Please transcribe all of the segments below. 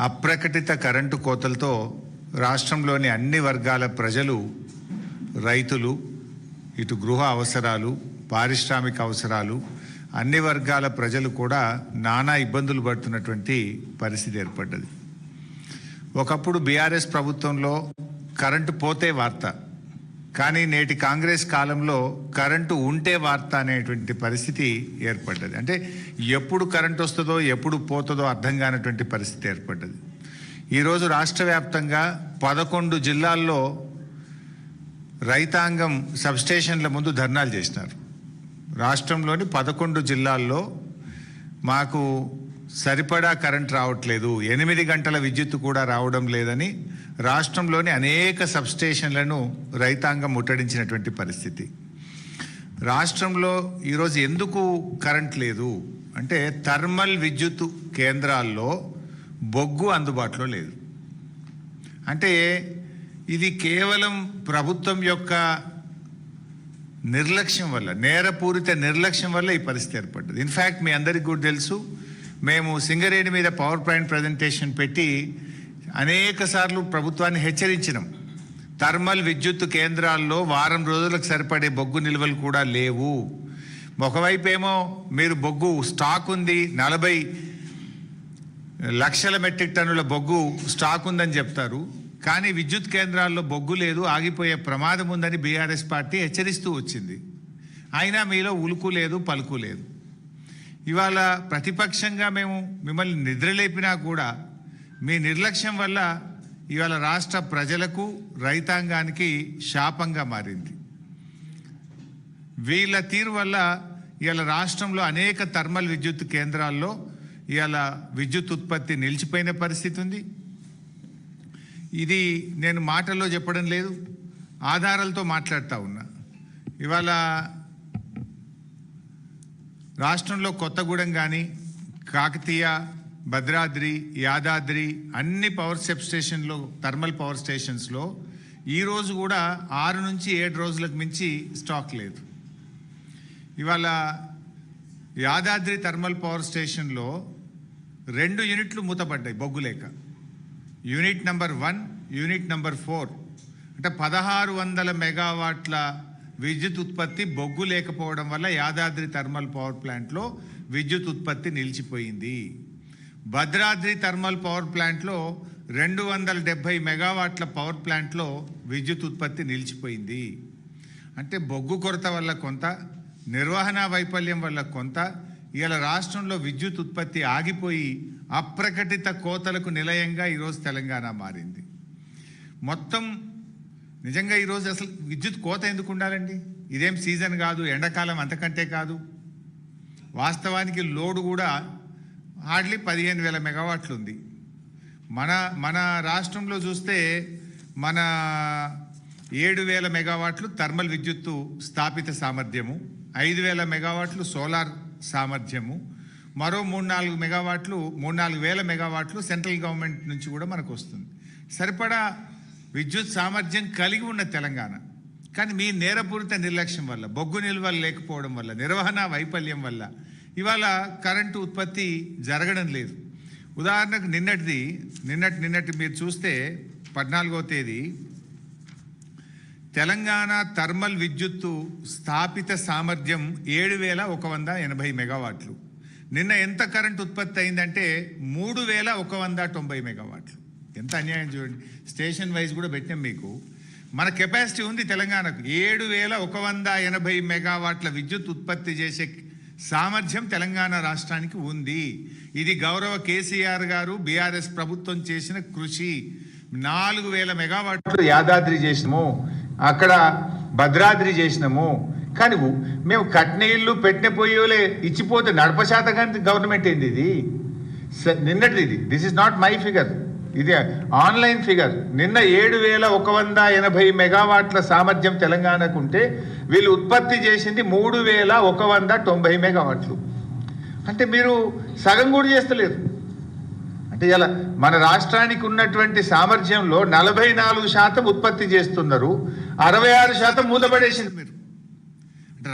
అప్రకటిత current కోతలతో రాష్ట్రంలోని అన్ని వర్గాల ప్రజలు, రైతులు, ఇటు గృహ అవసరాలు, పారిశ్రామిక అవసరాలు, అన్ని వర్గాల ప్రజలు కూడా నానా ఇబ్బందులు పడుతున్నటువంటి పరిస్థితి ఏర్పడ్డది. ఒకప్పుడు బీఆర్ఎస్ ప్రభుత్వంలో కరెంటు పోతే వార్త, కానీ నేటి కాంగ్రెస్ కాలంలో కరెంటు ఉంటే వార్త అనేటువంటి పరిస్థితి ఏర్పడ్డది. అంటే ఎప్పుడు కరెంటు వస్తుందో ఎప్పుడు పోతుందో అర్థం కానటువంటి పరిస్థితి ఏర్పడ్డది. ఈరోజు రాష్ట్ర వ్యాప్తంగా 11 జిల్లాల్లో రైతాంగం సబ్స్టేషన్ల ముందు ధర్నాలు చేసినారు. రాష్ట్రంలోని 11 జిల్లాల్లో మాకు సరిపడా కరెంట్ రావట్లేదు, 8 గంటల విద్యుత్ కూడా రావడం లేదని రాష్ట్రంలోని అనేక సబ్స్టేషన్లను రైతాంగం ముట్టడించినటువంటి పరిస్థితి. రాష్ట్రంలో ఈరోజు ఎందుకు కరెంట్ లేదు అంటే థర్మల్ విద్యుత్ కేంద్రాల్లో బొగ్గు అందుబాటులో లేదు. అంటే ఇది కేవలం ప్రభుత్వం యొక్క నిర్లక్ష్యం వల్ల, నేరపూరిత నిర్లక్ష్యం వల్ల ఈ పరిస్థితి ఏర్పడ్డది. ఇన్ఫ్యాక్ట్ మీ అందరికీ కూడా తెలుసు, మేము సింగరేణి మీద పవర్ పాయింట్ ప్రజెంటేషన్ పెట్టి అనేక సార్లు ప్రభుత్వాన్ని హెచ్చరించినాం. థర్మల్ విద్యుత్ కేంద్రాల్లో వారం రోజులకు సరిపడే బొగ్గు నిల్వలు కూడా లేవు. ఒకవైపు ఏమో మీరు బొగ్గు స్టాక్ ఉంది, 40 లక్షల మెట్రిక్ టన్నుల బొగ్గు స్టాక్ ఉందని చెప్తారు, కానీ విద్యుత్ కేంద్రాల్లో బొగ్గు లేదు, ఆగిపోయే ప్రమాదం ఉందని బీఆర్ఎస్ పార్టీ హెచ్చరిస్తూ వచ్చింది. అయినా మీలో ఉలుకు లేదు, పలుకు లేదు. ఇవాళ ప్రతిపక్షంగా మేము మిమ్మల్ని నిద్రలేపినా కూడా మీ నిర్లక్ష్యం వల్ల ఇవాళ రాష్ట్ర ప్రజలకు, రైతాంగానికి శాపంగా మారింది. వీళ్ళ తీరు వల్ల ఇవాళ రాష్ట్రంలో అనేక థర్మల్ విద్యుత్ కేంద్రాల్లో ఇవాళ విద్యుత్ ఉత్పత్తి నిలిచిపోయిన పరిస్థితి ఉంది. ఇది నేను మాటల్లో చెప్పడం లేదు, ఆధారాలతో మాట్లాడుతూ ఉన్నా. ఇవాళ రాష్ట్రంలో కొత్తగూడెం కానీ, కాకతీయ, భద్రాద్రి, యాదాద్రి అన్ని పవర్ సబ్స్టేషన్లో, థర్మల్ పవర్ స్టేషన్స్లో ఈరోజు కూడా 6 నుంచి 7 రోజులకు మించి స్టాక్ లేదు. ఇవాళ యాదాద్రి థర్మల్ పవర్ స్టేషన్లో 2 యూనిట్లు మూతపడ్డాయి బొగ్గు లేక. యూనిట్ నెంబర్ 1, యూనిట్ నెంబర్ 4 అంటే 1600 మెగావాట్ల విద్యుత్ ఉత్పత్తి బొగ్గు లేకపోవడం వల్ల యాదాద్రి థర్మల్ పవర్ ప్లాంట్లో విద్యుత్ ఉత్పత్తి నిలిచిపోయింది. భద్రాద్రి థర్మల్ పవర్ ప్లాంట్లో 270 మెగావాట్ల పవర్ ప్లాంట్లో విద్యుత్ ఉత్పత్తి నిలిచిపోయింది. అంటే బొగ్గు కొరత వల్ల కొంత, నిర్వహణ వైఫల్యం వల్ల కొంత, ఇవాళ రాష్ట్రంలో విద్యుత్ ఉత్పత్తి ఆగిపోయి అప్రకటిత కోతలకు నిలయంగా ఈరోజు తెలంగాణ మారింది. మొత్తం నిజంగా ఈరోజు అసలు విద్యుత్ కోత ఎందుకు ఉండాలండి? ఇదేం సీజన్ కాదు, ఎండాకాలం అంతకంటే కాదు. వాస్తవానికి లోడ్ కూడా హార్డ్లీ 15,000 మెగావాట్లు ఉంది. మన రాష్ట్రంలో చూస్తే మన 7,000 మెగావాట్లు థర్మల్ విద్యుత్తు స్థాపిత సామర్థ్యము, 5,000 మెగావాట్లు సోలార్ సామర్థ్యము, మరో 3,000 మెగావాట్లు సెంట్రల్ గవర్నమెంట్ నుంచి కూడా మనకు వస్తుంది. సరిపడా విద్యుత్ సామర్థ్యం కలిగి ఉన్న తెలంగాణ, కానీ మీ నేరపూరిత నిర్లక్ష్యం వల్ల, బొగ్గు నిల్వలు లేకపోవడం వల్ల, నిర్వహణ వైఫల్యం వల్ల ఇవాళ కరెంటు ఉత్పత్తి జరగడం లేదు. ఉదాహరణకు నిన్నటి మీరు చూస్తే 14వ తేదీ తెలంగాణ థర్మల్ విద్యుత్తు స్థాపిత సామర్థ్యం 7,180 మెగావాట్లు. నిన్న ఎంత కరెంటు ఉత్పత్తి అయిందంటే 3,190 మెగావాట్లు. ఎంత అన్యాయం చూడండి. స్టేషన్ వైజ్ కూడా పెట్టాం మీకు. మన కెపాసిటీ ఉంది తెలంగాణకు 7,180 మెగావాట్ల విద్యుత్ ఉత్పత్తి చేసే సామర్థ్యం తెలంగాణ రాష్ట్రానికి ఉంది. ఇది గౌరవ కేసీఆర్ గారు, బీఆర్ఎస్ ప్రభుత్వం చేసిన కృషి. 4,000 మెగావాట్లు యాదాద్రి చేసినాము, అక్కడ భద్రాద్రి చేసినాము. కానీ మేము కట్నీళ్ళు పెట్టిన పోయేలే ఇచ్చిపోతే నడపశాతం గవర్నమెంట్ ఏంది ఇది? నిన్నటిది ఇది. This is not my figure, ఇది ఆన్లైన్ ఫిగర్. నిన్న 7,180 మెగావాట్ల సామర్థ్యం తెలంగాణకు ఉంటే వీళ్ళు ఉత్పత్తి చేసింది 3,190 మెగావాట్లు. అంటే మీరు సగం కూడా చేస్తలేరు. అంటే ఇలా మన రాష్ట్రానికి ఉన్నటువంటి సామర్థ్యంలో 44% ఉత్పత్తి చేస్తున్నారు, 66% మూతపడేసింది మీరు.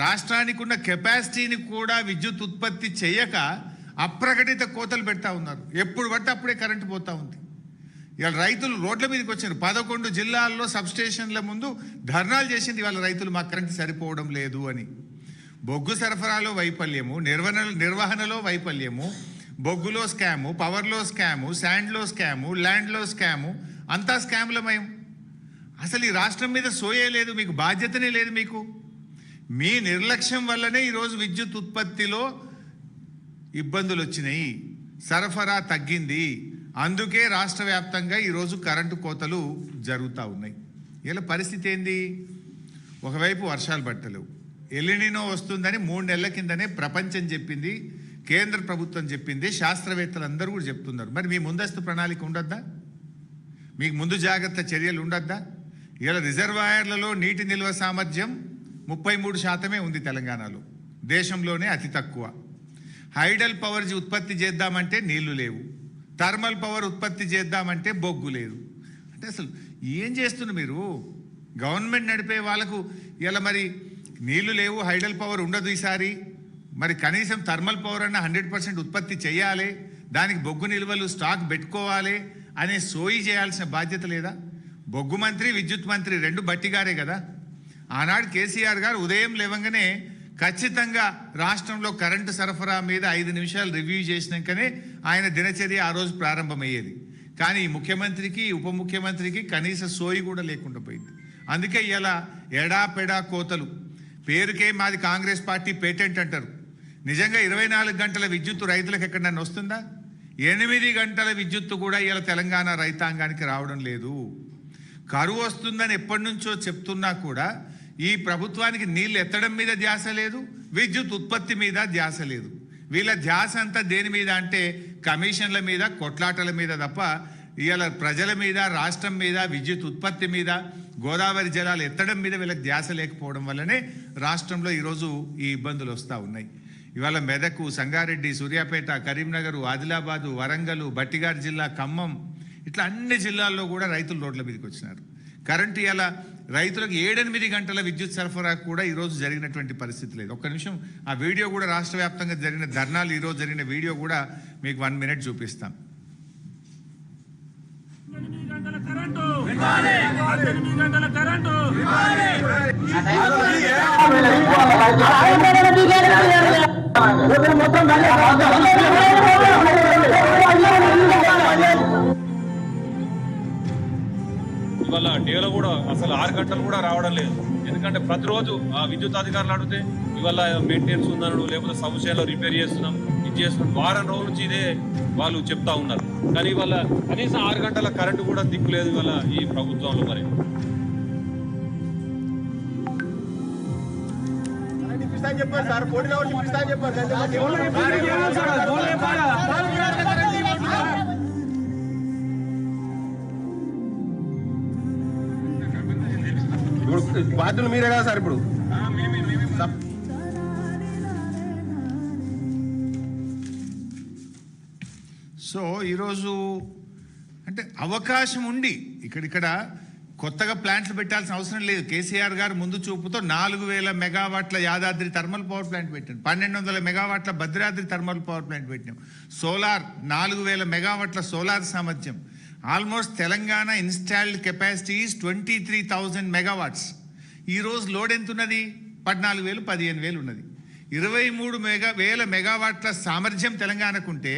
రాష్ట్రానికి ఉన్న కెపాసిటీని కూడా విద్యుత్ ఉత్పత్తి చేయక అప్రకటిత కోతలు పెడతా ఉన్నారు. ఎప్పుడు పడితే అప్పుడే కరెంటు పోతా ఉంది. ఇవాళ రైతులు రోడ్ల మీదకి వచ్చారు. 11 జిల్లాల్లో సబ్స్టేషన్ల ముందు ధర్నాలు చేసింది ఇవాళ రైతులు, మాకు కరెంటు సరిపోవడం లేదు అని. బొగ్గు సరఫరాలో వైఫల్యము, నిర్వహణలో వైఫల్యము, బొగ్గులో స్కాము, పవర్లో స్కాము, శాండ్లో స్కాము, ల్యాండ్లో స్కాము, అంతా స్కాములమయం. అసలు ఈ రాష్ట్రం మీద సోయే లేదు, మీకు బాధ్యతనే లేదు. మీకు మీ నిర్లక్ష్యం వల్లనే ఈరోజు విద్యుత్ ఉత్పత్తిలో ఇబ్బందులు వచ్చినాయి, సరఫరా తగ్గింది. అందుకే రాష్ట్ర వ్యాప్తంగా ఈరోజు కరెంటు కోతలు జరుగుతూ ఉన్నాయి. ఇలా పరిస్థితి ఏంది? ఒకవైపు వర్షాలు పట్టలేవు, ఎలినినో వస్తుందని 3 నెలల కిందనే ప్రపంచం చెప్పింది, కేంద్ర ప్రభుత్వం చెప్పింది, శాస్త్రవేత్తలు అందరూ కూడా చెప్తున్నారు. మరి మీ ముందస్తు ప్రణాళిక ఉండొద్దా? మీకు ముందు జాగ్రత్త చర్యలు ఉండొద్దా? ఇలా రిజర్వాయర్లలో నీటి నిల్వ సామర్థ్యం 33% ఉంది తెలంగాణలో, దేశంలోనే అతి తక్కువ. హైడల్ పవర్ ఉత్పత్తి చేద్దామంటే నీళ్లు లేవు, థర్మల్ పవర్ ఉత్పత్తి చేద్దామంటే బొగ్గు లేదు. అంటే అసలు ఏం చేస్తున్నారు మీరు? గవర్నమెంట్ నడిపే వాళ్ళకు ఇలా మరి నీళ్లు లేవు, హైడల్ పవర్ ఉండదు ఈసారి, మరి కనీసం థర్మల్ పవర్ అన్న 100% ఉత్పత్తి చేయాలి, దానికి బొగ్గు నిల్వలు స్టాక్ పెట్టుకోవాలి అనే సోయి చేయాల్సిన బాధ్యత లేదా? బొగ్గు మంత్రి, విద్యుత్ మంత్రి 2 బట్టిగారే కదా. ఆనాడు కేసీఆర్ గారు ఉదయం లేవంగానే ఖచ్చితంగా రాష్ట్రంలో కరెంటు సరఫరా మీద 5 నిమిషాలు రివ్యూ చేసినాకనే ఆయన దినచర్య ఆ రోజు ప్రారంభమయ్యేది. కానీ ఈ ముఖ్యమంత్రికి, ఉప ముఖ్యమంత్రికి కనీస సోయి కూడా లేకుండా పోయింది. అందుకే ఇలా ఎడాపెడా కోతలు. పేరుకే మాది కాంగ్రెస్ పార్టీ పేటెంట్ అంటారు. నిజంగా 24 గంటల విద్యుత్తు రైతులకు ఎక్కడన్నా వస్తుందా? 8 గంటల విద్యుత్తు కూడా ఇలా తెలంగాణ రైతాంగానికి రావడం లేదు. కరువు వస్తుందని ఎప్పటి నుంచో చెప్తున్నా కూడా ఈ ప్రభుత్వానికి నీళ్లు ఎత్తడం మీద ధ్యాస లేదు, విద్యుత్ ఉత్పత్తి మీద ధ్యాస లేదు. వీళ్ళ ధ్యాస అంతా దేని మీద అంటే కమిషన్ల మీద, కొట్లాటల మీద తప్ప ఇవాళ ప్రజల మీద, రాష్ట్రం మీద, విద్యుత్ ఉత్పత్తి మీద, గోదావరి జలాలు ఎత్తడం మీద వీళ్ళకి ధ్యాస లేకపోవడం వల్లనే రాష్ట్రంలో ఈరోజు ఈ ఇబ్బందులు వస్తూ ఉన్నాయి. ఇవాళ మెదకు, సంగారెడ్డి, సూర్యాపేట, కరీంనగర్, ఆదిలాబాదు, వరంగల్, బట్టిగార్ జిల్లా, ఖమ్మం, ఇట్లా అన్ని జిల్లాల్లో కూడా రైతులు రోడ్ల మీదకి వచ్చినారు. కరెంటు ఇలా రైతులకు 7-8 గంటల విద్యుత్ సరఫరా కూడా ఈరోజు జరిగినటువంటి పరిస్థితి లేదు. ఒక్క నిమిషం ఆ వీడియో కూడా, రాష్ట్ర వ్యాప్తంగా జరిగిన ధర్నాలు ఈరోజు జరిగిన వీడియో కూడా మీకు 1 మినిట్ చూపిస్తాం. ఇవాళ డేలో కూడా అసలు 6 గంటలు కూడా రావడం లేదు. ఎందుకంటే ప్రతిరోజు ఆ విద్యుత్ అధికారులు అడిగితే ఇవాళ మెయింటెనెన్స్ ఉందన్నాడు, లేకపోతే సబ్స్టేషన్లో రిపేర్ చేస్తున్నాం, ఇది చేస్తున్నాం, వారం రోజుల నుంచి ఇదే వాళ్ళు చెప్తా ఉన్నారు. కానీ ఇవాళ కనీసం 6 గంటల కరెంటు కూడా దిక్కు లేదు ఇవాళ ఈ ప్రభుత్వంలో. మరి చెప్పారు సార్, 40 అవర్స్ ఇప్పిస్తా చెప్పారు. ఇప్పుడు బాధ్యులు మీరే కదా సార్. ఇప్పుడు సో ఈరోజు అంటే అవకాశం ఉండి ఇక్కడ కొత్తగా ప్లాంట్లు పెట్టాల్సిన అవసరం లేదు. కేసీఆర్ గారు ముందు చూపుతో 4000 మెగావాట్ల యాదాద్రి థర్మల్ పవర్ ప్లాంట్ పెట్టాం, 1200 మెగావాట్ల భద్రాద్రి థర్మల్ పవర్ ప్లాంట్ పెట్టినాం. సోలార్ 4000 మెగావాట్ల సోలార్ సామర్థ్యం. Almost Telangana installed capacity is 23,000 megawatts. ఈరోజు లోడ్ ఎంత ఉన్నది? 14,000, 15,000 ఉన్నది. 23,000 మెగావాట్ల సామర్థ్యం తెలంగాణకుంటే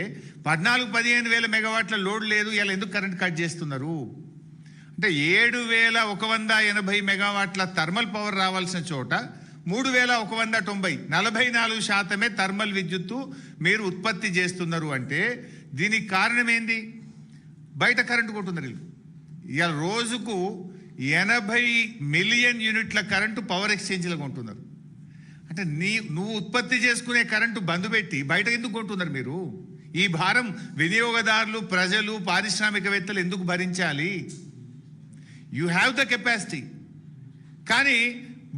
14,000-15,000 మెగావాట్ల లోడ్ లేదు. ఇలా ఎందుకు కరెంట్ కట్ చేస్తున్నారు? అంటే 7,180 మెగావాట్ల థర్మల్ పవర్ రావాల్సిన చోట 3,190, 44% థర్మల్ విద్యుత్తు మీరు ఉత్పత్తి చేస్తున్నారు. అంటే దీనికి కారణం ఏంది? బయట కరెంటు కొంటున్నారు. ఇవాళ రోజుకు 80 మిలియన్ యూనిట్ల కరెంటు పవర్ ఎక్స్చేంజ్లో కొంటున్నారు. అంటే నువ్వు ఉత్పత్తి చేసుకునే కరెంటు బంద్ పెట్టి బయట ఎందుకు కొంటున్నారు మీరు? ఈ భారం వినియోగదారులు, ప్రజలు, పారిశ్రామికవేత్తలు ఎందుకు భరించాలి? You have the capacity. కానీ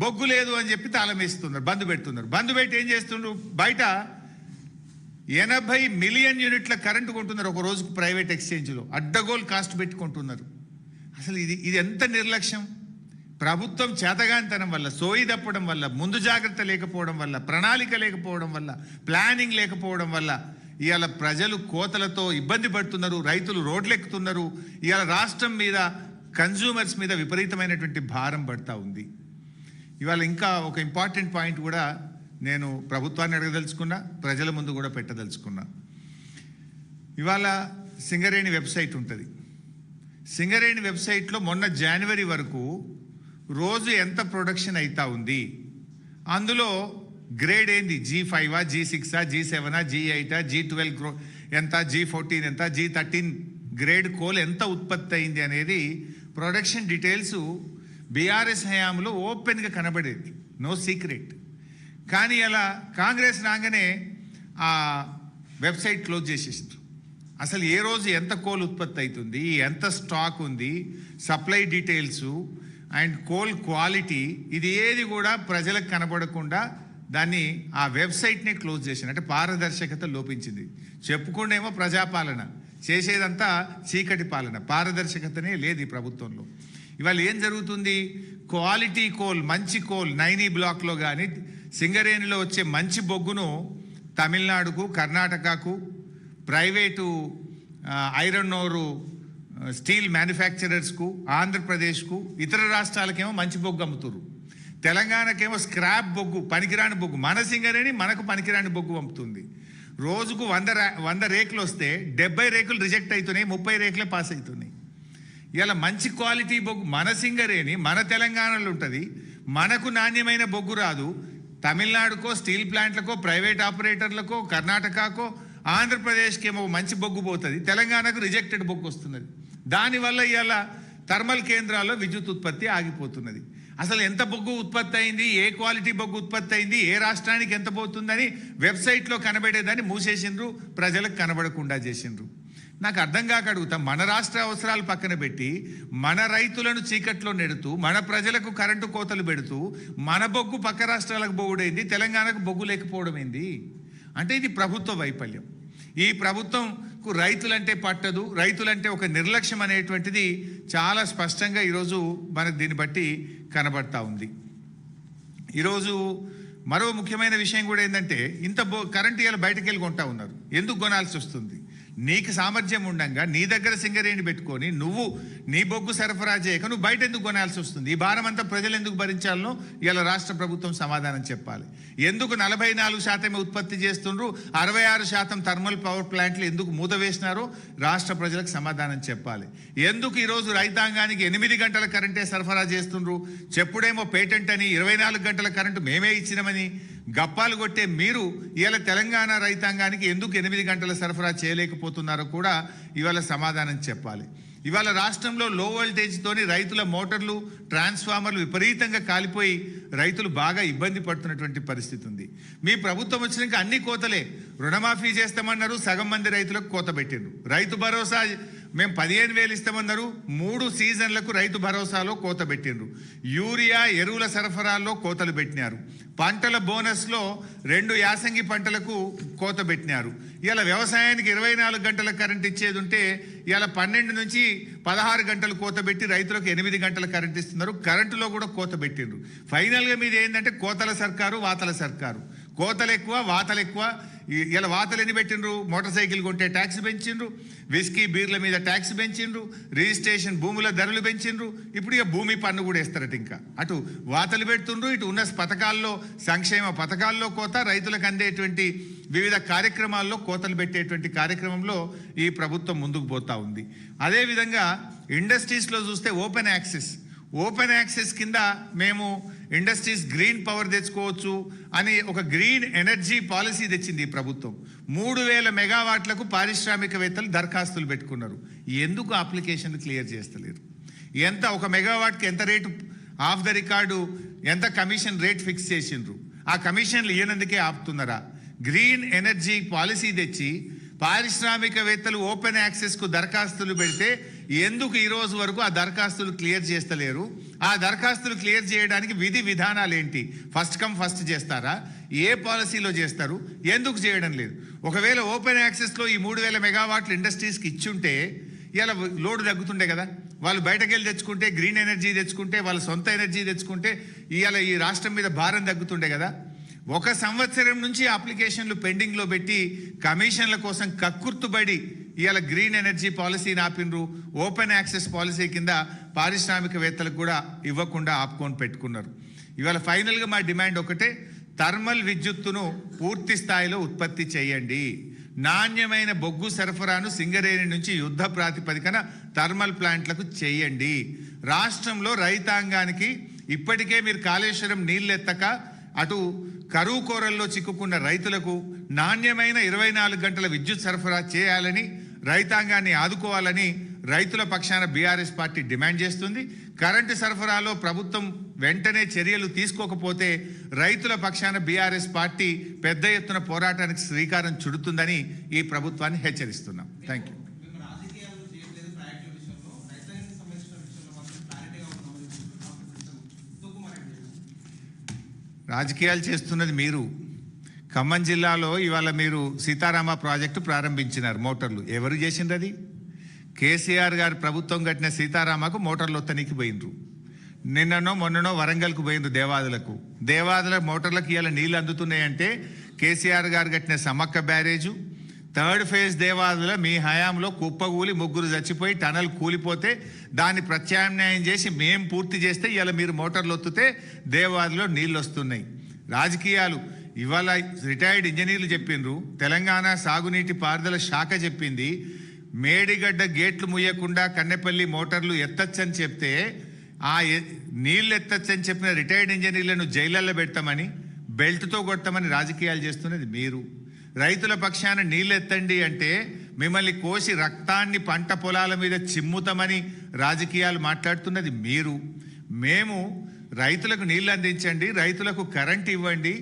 బొగ్గు లేదు అని చెప్పి తాళం వేస్తున్నారు, బంద్ పెడుతున్నారు. బంద్ పెట్టి ఏం చేస్తున్నారు? బయట 80 మిలియన్ యూనిట్ల కరెంటు కొంటున్నారు ఒక రోజుకు ప్రైవేట్ ఎక్స్చేంజ్లో, అడ్డగోలు కాస్ట్ పెట్టుకుంటున్నారు. అసలు ఇది ఎంత నిర్లక్ష్యం! ప్రభుత్వం చేతగానితనం వల్ల, సోయి తప్పడం వల్ల, ముందు జాగ్రత్త లేకపోవడం వల్ల, ప్రణాళిక లేకపోవడం వల్ల, ప్లానింగ్ లేకపోవడం వల్ల ఇవాళ ప్రజలు కోతలతో ఇబ్బంది పడుతున్నారు, రైతులు రోడ్లెక్కుతున్నారు. ఇవాళ రాష్ట్రం మీద కన్జ్యూమర్స్ మీద విపరీతమైనటువంటి భారం పడతా ఉంది. ఇవాళ ఇంకా ఒక ఇంపార్టెంట్ పాయింట్ కూడా నేను ప్రభుత్వాన్ని అడగదలుచుకున్నా, ప్రజల ముందు కూడా పెట్టదలుచుకున్నా. ఇవాళ సింగరేణి వెబ్సైట్ ఉంటుంది. సింగరేణి వెబ్సైట్లో మొన్న జనవరి వరకు రోజు ఎంత ప్రొడక్షన్ అవుతా ఉంది, అందులో గ్రేడ్ ఏంది, G5, G6, G7, G8, G12 ఎంత, G14 ఎంత, G13 గ్రేడ్ కోల్ ఎంత ఉత్పత్తి అయింది అనేది ప్రొడక్షన్ డీటెయిల్స్ బీఆర్ఎస్ హయాంలో ఓపెన్గా కనబడేది, నో సీక్రెట్. కానీ అలా కాంగ్రెస్ రాగానే ఆ వెబ్సైట్ క్లోజ్ చేసేసారు. అసలు ఏ రోజు ఎంత కోల్ ఉత్పత్తి అవుతుంది, ఎంత స్టాక్ ఉంది, supply details and coal quality, ఇది ఏది కూడా ప్రజలకు కనబడకుండా దాన్ని ఆ వెబ్సైట్ని క్లోజ్ చేసింది. అంటే పారదర్శకత లోపించింది. చెప్పుకుండేమో ప్రజాపాలన, చేసేదంతా చీకటి పాలన, పారదర్శకతనే లేదు ఈ ప్రభుత్వంలో. ఇవాళ ఏం జరుగుతుంది, క్వాలిటీ కోల్, మంచి కోల్ నైనీ బ్లాక్లో కానీ సింగరేణిలో వచ్చే మంచి బొగ్గును తమిళనాడుకు, కర్ణాటకకు, ప్రైవేటు ఐరన్ ఓరు స్టీల్ మ్యానుఫ్యాక్చరర్స్కు, ఆంధ్రప్రదేశ్కు, ఇతర రాష్ట్రాలకేమో మంచి బొగ్గు అమ్ముతున్నారు. తెలంగాణకేమో స్క్రాప్ బొగ్గు, పనికిరాని బొగ్గు, మన సింగరేణి మనకు పనికిరాని బొగ్గు పంపుతుంది. రోజుకు 100 రేకులు వస్తే 70 రేకులు రిజెక్ట్ అవుతున్నాయి, 30 రేకులే పాస్ అవుతున్నాయి. ఇలా మంచి క్వాలిటీ బొగ్గు మన సింగరేణి మన తెలంగాణలో ఉంటుంది, మనకు నాణ్యమైన బొగ్గు రాదు. తమిళనాడుకో, స్టీల్ ప్లాంట్లకో, ప్రైవేట్ ఆపరేటర్లకో, కర్ణాటకకో, ఆంధ్రప్రదేశ్కి ఏమో మంచి బొగ్గు పోతుంది, తెలంగాణకు రిజెక్టెడ్ బొగ్గు వస్తున్నది. దానివల్ల ఇవాళ థర్మల్ కేంద్రాల్లో విద్యుత్ ఉత్పత్తి ఆగిపోతున్నది. అసలు ఎంత బొగ్గు ఉత్పత్తి అయింది, ఏ క్వాలిటీ బొగ్గు ఉత్పత్తి అయింది, ఏ రాష్ట్రానికి ఎంత పోతుందని వెబ్సైట్లో కనబడేదాన్ని మూసేసిండ్రు, ప్రజలకు కనబడకుండా చేసిండ్రు. నాకు అర్థం కాక అడుగుతాం, మన రాష్ట్ర అవసరాలు పక్కన పెట్టి మన రైతులను చీకట్లో నెడుతూ, మన ప్రజలకు కరెంటు కోతలు పెడుతూ, మన బొగ్గు పక్క రాష్ట్రాలకు బొగ్గుడైంది, తెలంగాణకు బొగ్గు లేకపోవడం ఏంది అంటే ఇది ప్రభుత్వ వైఫల్యం. ఈ ప్రభుత్వంకు రైతులంటే పట్టదు, రైతులంటే ఒక నిర్లక్ష్యం అనేటువంటిది చాలా స్పష్టంగా ఈరోజు మనకు దీన్ని బట్టి కనబడతా ఉంది. ఈరోజు మరో ముఖ్యమైన విషయం కూడా ఏంటంటే, ఇంత కరెంటు ఇలా బయటకు వెళ్ళి కొంటా ఉన్నారు. ఎందుకు కొనాల్సి వస్తుంది? నీకు సామర్థ్యం ఉండంగా నీ దగ్గర సింగరేణి పెట్టుకొని నువ్వు నీ బొగ్గు సరఫరా చేయక నువ్వు బయట ఎందుకు కొనాల్సి వస్తుంది? ఈ భారం అంతా ప్రజలు ఎందుకు భరించాలనో ఇలా రాష్ట్ర ప్రభుత్వం సమాధానం చెప్పాలి. ఎందుకు 44% ఉత్పత్తి చేస్తుండ్రు, 66% థర్మల్ పవర్ ప్లాంట్లు ఎందుకు మూత వేసినారో రాష్ట్ర ప్రజలకు సమాధానం చెప్పాలి. ఎందుకు ఈరోజు రైతాంగానికి 8 గంటల కరెంటే సరఫరా చేస్తుండ్రు, చెప్పుడేమో పేటెంట్ అని 24 గంటల కరెంటు మేమే ఇచ్చినామని గప్పాలు కొట్టే మీరు ఇవాళ తెలంగాణ రైతాంగానికి ఎందుకు 8 గంటల సరఫరా చేయలేకపోతున్నారో కూడా ఇవాళ సమాధానం చెప్పాలి. ఇవాళ రాష్ట్రంలో లో వోల్టేజ్తోని రైతుల మోటార్లు, ట్రాన్స్ఫార్మర్లు విపరీతంగా కాలిపోయి రైతులు బాగా ఇబ్బంది పడుతున్నటువంటి పరిస్థితి ఉంది. మీ ప్రభుత్వం వచ్చినాక అన్ని కోతలే. రుణమాఫీ చేస్తామన్నారు, సగం మంది రైతులకు కోత పెట్టిండ్రు. రైతు భరోసా మేము 15,000 ఇస్తామన్నారు, 3 సీజన్లకు రైతు భరోసాలో కోత పెట్టిండ్రు. యూరియా ఎరువుల సరఫరాల్లో కోతలు పెట్టినారు. పంటల బోనస్లో 2 యాసంగి పంటలకు కోత పెట్టినారు. ఇలా వ్యవసాయానికి 24 గంటల కరెంట్ ఇచ్చేది ఉంటే ఇలా 12 నుంచి 16 గంటలు కోత పెట్టి రైతులకు 8 గంటల కరెంట్ ఇస్తున్నారు. కరెంటులో కూడా కోత పెట్టిండ్రు. ఫైనల్గా మీది ఏంటంటే కోతల సర్కారు, వాతల సర్కారు. కోతలు ఎక్కువ, వాతలు ఎక్కువ. ఇలా వాతలు ఎన్ని పెట్టిండ్రు? మోటార్ సైకిల్ కొంటే ట్యాక్స్ పెంచిండ్రు, విస్కీ బీర్ల మీద ట్యాక్స్ పెంచిండ్రు, రిజిస్ట్రేషన్ భూముల ధరలు పెంచిండ్రు. ఇప్పుడు ఇక భూమి పన్ను కూడా వేస్తారట. ఇంకా అటు వాతలు పెడుతుండ్రు, ఇటు ఉన్న పథకాల్లో, సంక్షేమ పథకాల్లో కోత, రైతులకు అందేటువంటి వివిధ కార్యక్రమాల్లో కోతలు పెట్టేటువంటి కార్యక్రమంలో ఈ ప్రభుత్వం ముందుకు పోతా ఉంది. అదేవిధంగా ఇండస్ట్రీస్లో చూస్తే ఓపెన్ యాక్సెస్ కింద మేము ఇండస్ట్రీస్ గ్రీన్ పవర్ తెచ్చుకోవచ్చు అని ఒక గ్రీన్ ఎనర్జీ పాలసీ తెచ్చింది ఈ ప్రభుత్వం. 3,000 మెగావాట్లకు పారిశ్రామికవేత్తలు దరఖాస్తులు పెట్టుకున్నారు. ఎందుకు అప్లికేషన్లు క్లియర్ చేస్తలేరు? ఎంత ఒక మెగావాట్కి ఎంత రేటు ఆఫ్ ద రికార్డు, ఎంత కమిషన్ రేట్ ఫిక్స్ చేసిండ్రు? ఆ కమిషన్లు ఇయ్యనందుకే ఆపుతున్నారా? గ్రీన్ ఎనర్జీ పాలసీ తెచ్చి పారిశ్రామికవేత్తలు ఓపెన్ యాక్సెస్కు దరఖాస్తులు పెడితే ఎందుకు ఈ రోజు వరకు ఆ దరఖాస్తులు క్లియర్ చేస్తలేరు? ఆ దరఖాస్తులు క్లియర్ చేయడానికి విధి విధానాలు ఏంటి? ఫస్ట్ కమ్ ఫస్ట్ చేస్తారా? ఏ పాలసీలో చేస్తారు? ఎందుకు చేయడం లేదు? ఒకవేళ ఓపెన్ యాక్సెస్లో ఈ 3,000 మెగావాట్లు ఇండస్ట్రీస్కి ఇచ్చుంటే ఇలా లోడ్ తగ్గుతుండే కదా. వాళ్ళు బయటకు వెళ్ళి తెచ్చుకుంటే, గ్రీన్ ఎనర్జీ తెచ్చుకుంటే, వాళ్ళ సొంత ఎనర్జీ తెచ్చుకుంటే ఇవాళ ఈ రాష్ట్రం మీద భారం తగ్గుతుండే కదా. 1 సంవత్సరం నుంచి అప్లికేషన్లు పెండింగ్లో పెట్టి కమిషన్ల కోసం కక్కుర్తుబడి ఇవాళ గ్రీన్ ఎనర్జీ పాలసీని ఆపినరు, ఓపెన్ యాక్సెస్ పాలసీ కింద పారిశ్రామికవేత్తలకు కూడా ఇవ్వకుండా ఆపుకొని పెట్టుకున్నారు. ఇవాళ ఫైనల్గా మా డిమాండ్ ఒకటే, థర్మల్ విద్యుత్తును పూర్తి స్థాయిలో ఉత్పత్తి చేయండి. నాణ్యమైన బొగ్గు సరఫరాను సింగరేణి నుంచి యుద్ధ ప్రాతిపదికన థర్మల్ ప్లాంట్లకు చేయండి. రాష్ట్రంలో రైతాంగానికి ఇప్పటికే మీరు కాళేశ్వరం నీళ్ళెత్తక అటు కరువు కోరల్లో చిక్కుకున్న రైతులకు నాణ్యమైన 24 గంటల విద్యుత్ సరఫరా చేయాలని, రైతాంగాన్ని ఆదుకోవాలని రైతుల పక్షాన బీఆర్ఎస్ పార్టీ డిమాండ్ చేస్తుంది. కరెంటు సరఫరాలో ప్రభుత్వం వెంటనే చర్యలు తీసుకోకపోతే రైతుల పక్షాన బీఆర్ఎస్ పార్టీ పెద్ద ఎత్తున పోరాటానికి శ్రీకారం చుడుతుందని ఈ ప్రభుత్వాన్ని హెచ్చరిస్తున్నాం. Thank you. రాజకీయాలు చేస్తున్నది మీరు. ఖమ్మం జిల్లాలో ఇవాళ మీరు సీతారామ ప్రాజెక్టు ప్రారంభించినారు. మోటార్లు ఎవరు చేసిండ్రు? అది కేసీఆర్ గారు ప్రభుత్వం కట్టిన సీతారామకు మోటార్లు వత్తనికి పోయినరు. నిన్ననో మొన్ననో వరంగల్కు పోయినరు దేవాదులకు. దేవాదుల మోటార్లకు ఇవాళ నీళ్ళు అందుతున్నాయంటే కేసీఆర్ గారు కట్టిన Sammakka barrage, 3rd phase Devadula మీ హయాంలో కుప్పగూలి 3 చచ్చిపోయి టనల్ కూలిపోతే దాన్ని ప్రత్యామ్నాయం చేసి మేం పూర్తి చేస్తే ఇవాళ మీరు మోటార్లు ఒత్తితే దేవాదులో నీళ్ళు వస్తున్నాయి. రాజకీయాలు ఇవాళ రిటైర్డ్ ఇంజనీర్లు చెప్పిండ్రు, తెలంగాణ సాగునీటి పారుదల శాఖ చెప్పింది మేడిగడ్డ గేట్లు ముయ్యకుండా కన్నెపల్లి మోటార్లు ఎత్తచ్చని చెప్తే ఆ నీళ్ళు ఎత్తచ్చని చెప్పిన రిటైర్డ్ ఇంజనీర్లను జైళ్ళల్లో పెడతామని బెల్ట్తో కొడతామని రాజకీయాలు చేస్తున్నది మీరు. రైతుల పక్షాన నీళ్ళు ఎత్తండి అంటే మిమ్మల్ని కోసి రక్తాన్ని పంట పొలాల మీద చిమ్ముతామని రాజకీయాలు మాట్లాడుతున్నది మీరు. మేము రైతులకు నీళ్ళు అందించండి, రైతులకు కరెంట్ ఇవ్వండి,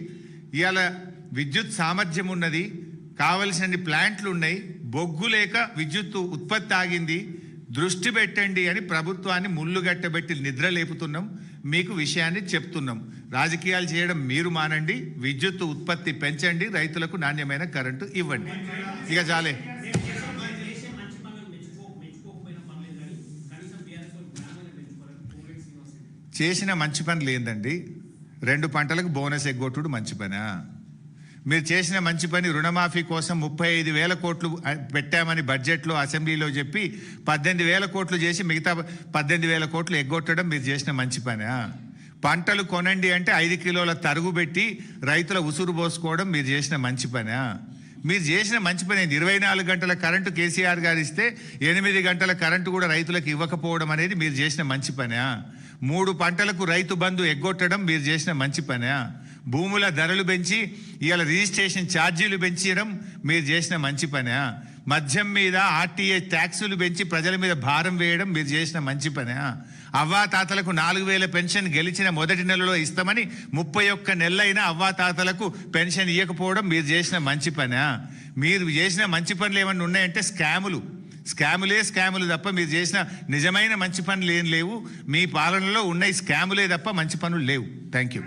ఇవాళ విద్యుత్ సామర్థ్యం ఉన్నది, కావలసిన ప్లాంట్లు ఉన్నాయి, బొగ్గు లేక విద్యుత్ ఉత్పత్తి ఆగింది, దృష్టి పెట్టండి అని ప్రభుత్వాన్ని ముళ్ళుగట్టబెట్టి నిద్ర లేపుతున్నాం. మీకు విషయాన్ని చెప్తున్నాం. రాజకీయాలు చేయడం మీరు మానండి, విద్యుత్ ఉత్పత్తి పెంచండి, రైతులకు నాణ్యమైన కరెంటు ఇవ్వండి. ఇక చాలే. చేసిన మంచి పనులు ఏందండి? 2 పంటలకు బోనస్ ఎగ్గొట్టుడు మంచి పనా? మీరు చేసిన మంచి పని రుణమాఫీ కోసం 35,000 కోట్లు పెట్టామని బడ్జెట్లో అసెంబ్లీలో చెప్పి 18,000 కోట్లు చేసి మిగతా 18,000 కోట్లు ఎగ్గొట్టడం మీరు చేసిన మంచి పనా? పంటలు కొనండి అంటే 5 కిలోల తరుగు పెట్టి రైతుల ఉసురు పోసుకోవడం మీరు చేసిన మంచి పనా? మీరు చేసిన మంచి పని 24 గంటల కరెంటు కేసీఆర్ గారు ఇస్తే 8 గంటల కరెంటు కూడా రైతులకు ఇవ్వకపోవడం అనేది మీరు చేసిన మంచి పనా? 3 పంటలకు రైతు బంధు ఎగ్గొట్టడం మీరు చేసిన మంచి పనా? భూముల ధరలు పెంచి ఇవాళ రిజిస్ట్రేషన్ ఛార్జీలు పెంచడం మీరు చేసిన మంచి పనా? మద్యం మీద ఆర్టీఏ ట్యాక్సులు పెంచి ప్రజల మీద భారం వేయడం మీరు చేసిన మంచి పనా? అవ్వాతాతలకు 4,000 పెన్షన్ గెలిచిన మొదటి నెలలో ఇస్తామని 31 నెలలైనా అవ్వాతాతలకు పెన్షన్ ఇవ్వకపోవడం మీరు చేసిన మంచి పనా? మీరు చేసిన మంచి పనులు ఏమన్నా ఉన్నాయంటే స్కాములే తప్ప మీరు చేసిన నిజమైన మంచి పనులు ఏం లేవు. మీ పాలనలో ఉన్న స్కాములే తప్ప మంచి పనులు లేవు. Thank you.